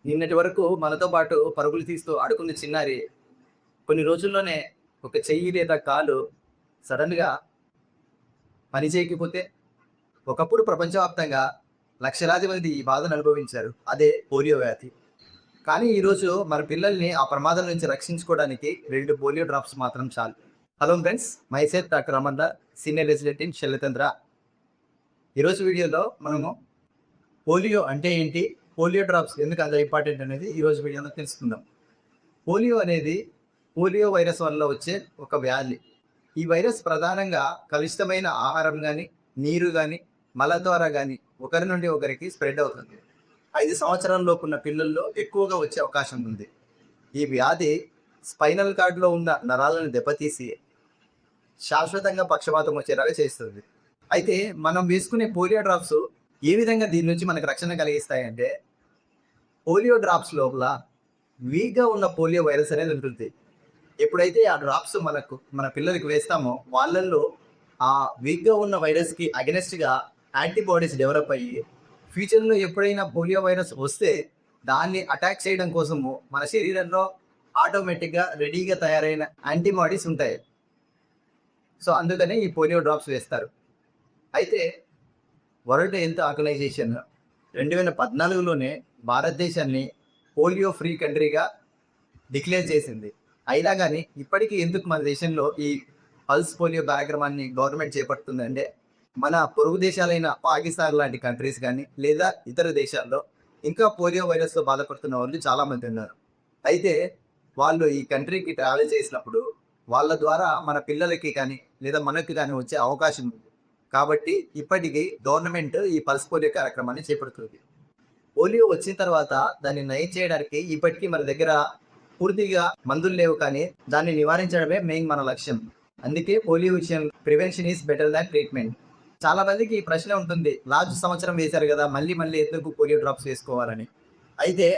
నిన్నటి వరకు మనతో పాటు పరుగులు తీస్తూ ఆడుకున్న చిన్నారి కొన్ని రోజుల్లోనే ఒక చెయ్యి లేదా కాలు సడన్‌గా పని చేయకపోతే ఒకప్పుడు ప్రపంచవ్యాప్తంగా లక్షలాది మంది ఈ బాధను అనుభవించారు. అదే పోలియో వ్యాధి. కానీ ఈరోజు మన పిల్లల్ని ఆ ప్రమాదం నుంచి రక్షించుకోవడానికి 2 పోలియో డ్రాప్స్ మాత్రం చాలు. హలో ఫ్రెండ్స్, మైసెల్ఫ్ డాక్టర్ అమర్‌ద, సీనియర్ రెసిడెంట్ ఇన్ శల్యతంత్ర. ఈరోజు వీడియోలో మనము పోలియో అంటే ఏంటి? పోలియో డ్రాప్స్ ఎందుకు అంత ఇంపార్టెంట్ అనేది ఈరోజు వీడియోలో తెలుసుకుందాం. పోలియో అనేది పోలియో వైరస్ వల్ల వచ్చే ఒక వ్యాధి. ఈ వైరస్ ప్రధానంగా కలుషితమైన ఆహారం గానీ, నీరు గానీ, మల ద్వారా గానీ ఒకరి నుండి ఒకరికి స్ప్రెడ్ అవుతుంది. 5 సంవత్సరాల లోపున్న పిల్లల్లో ఎక్కువగా వచ్చే అవకాశం ఉంది. ఈ వ్యాధి స్పైనల్ కార్డ్‌లో ఉన్న నరాలను దెబ్బతీసి శాశ్వతంగా పక్షవాతం వచ్చేలాగా చేస్తుంది. అయితే మనం వేసుకునే పోలియో డ్రాప్స్ ఏ విధంగా దీని నుంచి మనకు రక్షణ కలిగిస్తాయంటే, పోలియో డ్రాప్స్ లోపల వీక్‌గా ఉన్న పోలియో వైరస్ అనేది ఉంటుంది. ఎప్పుడైతే ఆ డ్రాప్స్ మన పిల్లలకి వేస్తామో వాళ్ళల్లో ఆ వీక్‌గా ఉన్న వైరస్‌కి అగెనెస్ట్‌గా యాంటీబాడీస్ డెవలప్ అయ్యి ఫ్యూచర్‌లో ఎప్పుడైనా పోలియో వైరస్ వస్తే దాన్ని అటాక్ చేయడం కోసము మన శరీరంలో ఆటోమేటిక్‌గా రెడీగా తయారైన యాంటీబాడీస్ ఉంటాయి. సో, అందుకనే ఈ పోలియో డ్రాప్స్ వేస్తారు. అయితే వరల్డ్ హెల్త్ ఆర్గనైజేషన్ 2014లోనే భారతదేశాన్ని పోలియో ఫ్రీ కంట్రీగా డిక్లేర్ చేసింది. అయినా కానీ ఇప్పటికీ ఎందుకు మన దేశంలో ఈ పల్స్ పోలియో కార్యక్రమాన్ని గవర్నమెంట్ చేపడుతుందంటే, మన పొరుగు దేశాలైన పాకిస్తాన్ లాంటి కంట్రీస్ కానీ లేదా ఇతర దేశాల్లో ఇంకా పోలియో వైరస్తో బాధపడుతున్న వాళ్ళు చాలామంది ఉన్నారు. అయితే వాళ్ళు ఈ కంట్రీకి ట్రావెల్ చేసినప్పుడు వాళ్ళ ద్వారా మన పిల్లలకి కానీ లేదా మనకి కానీ వచ్చే అవకాశం ఉంది. కాబట్టి ఇప్పటికీ గవర్నమెంట్ ఈ పల్స్ పోలియో కార్యక్రమాన్ని చేపడుతుంది. పోలియో వచ్చిన తర్వాత దాన్ని నయం చేయడానికి ఇప్పటికీ మన దగ్గర పూర్తిగా మందులు లేవు, కానీ దాన్ని నివారించడమే మెయిన్ మన లక్ష్యం. అందుకే పోలియో విషయం prevention is better than treatment. చాలా మందికి ఈ ప్రశ్న ఉంటుంది, లాస్ట్ సంవత్సరం వేశారు కదా, మళ్ళీ ఎందుకు పోలియో డ్రాప్స్ వేసుకోవాలని. అయితే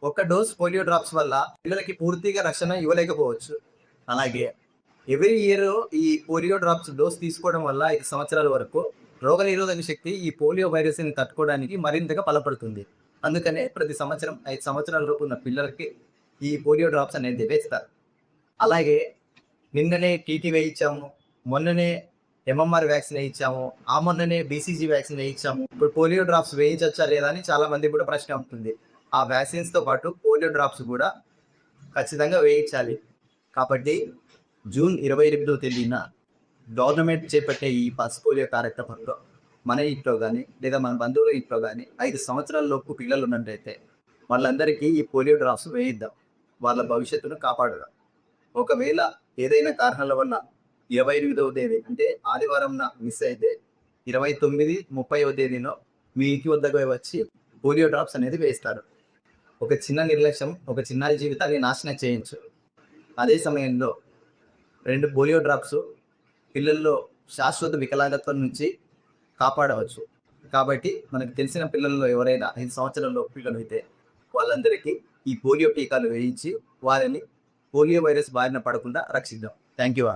ఒక డోస్ పోలియో డ్రాప్స్ వల్ల పిల్లలకి పూర్తిగా రక్షణ ఇవ్వలేకపోవచ్చు. అలాగే ఎవ్రీ ఇయర్ ఈ పోలియో డ్రాప్స్ డోస్ తీసుకోవడం వల్ల 5 సంవత్సరాల వరకు రోగనిరోధక శక్తి ఈ పోలియో వైరస్ని తట్టుకోవడానికి మరింతగా బలపడుతుంది. అందుకనే ప్రతి సంవత్సరం 5 సంవత్సరాల లోపు ఉన్న పిల్లలకి ఈ పోలియో డ్రాప్స్ అనేది వేస్తారు. అలాగే నిన్ననే టీటీ వేయించాము, మొన్ననే ఎంఎంఆర్ వ్యాక్సిన్ వేయించాము, ఆ మొన్ననే బీసీజీ వ్యాక్సిన్ వేయించాము. ఇప్పుడు పోలియో డ్రాప్స్ వేయించవచ్చా లేదా అని చాలా మంది కూడా ప్రశ్న ఉంటుంది. ఆ వ్యాక్సిన్స్తో పాటు పోలియో డ్రాప్స్ కూడా ఖచ్చితంగా వేయించాలి. కాబట్టి జూన్ 28వ తేదీన గవర్నమెంట్ చేపట్టే ఈ పల్స్ పోలియో కార్యక్రమంలో మన ఇంట్లో కానీ లేదా మన బంధువుల ఇంట్లో కానీ 5 సంవత్సరాల లోపు పిల్లలు ఉన్నట్టయితే వాళ్ళందరికీ ఈ పోలియో డ్రాప్స్ వేయిద్దాం. వాళ్ళ భవిష్యత్తును కాపాడుదాం. ఒకవేళ ఏదైనా కారణాల వల్ల 28వ తేదీ అంటే ఆదివారంన మిస్ అయితే 29, 30వ తేదీనో మీ ఇంటి వద్దకు వచ్చి పోలియో డ్రాప్స్ అనేది వేస్తారు. ఒక చిన్న నిర్లక్ష్యం ఒక చిన్నారి జీవితాన్ని నాశనం చేయొచ్చు. అదే సమయంలో 2 పోలియో డ్రాప్స్ పిల్లల్లో శాశ్వత వికలాంగత్వం నుంచి కాపాడవచ్చు. కాబట్టి మనకు తెలిసిన పిల్లల్లో ఎవరైనా 5 సంవత్సరాల పిల్లలు అయితే వాళ్ళందరికీ ఈ పోలియో టీకాలు వేయించి వారిని పోలియో వైరస్ బారిన పడకుండా రక్షిద్దాం. Thank you.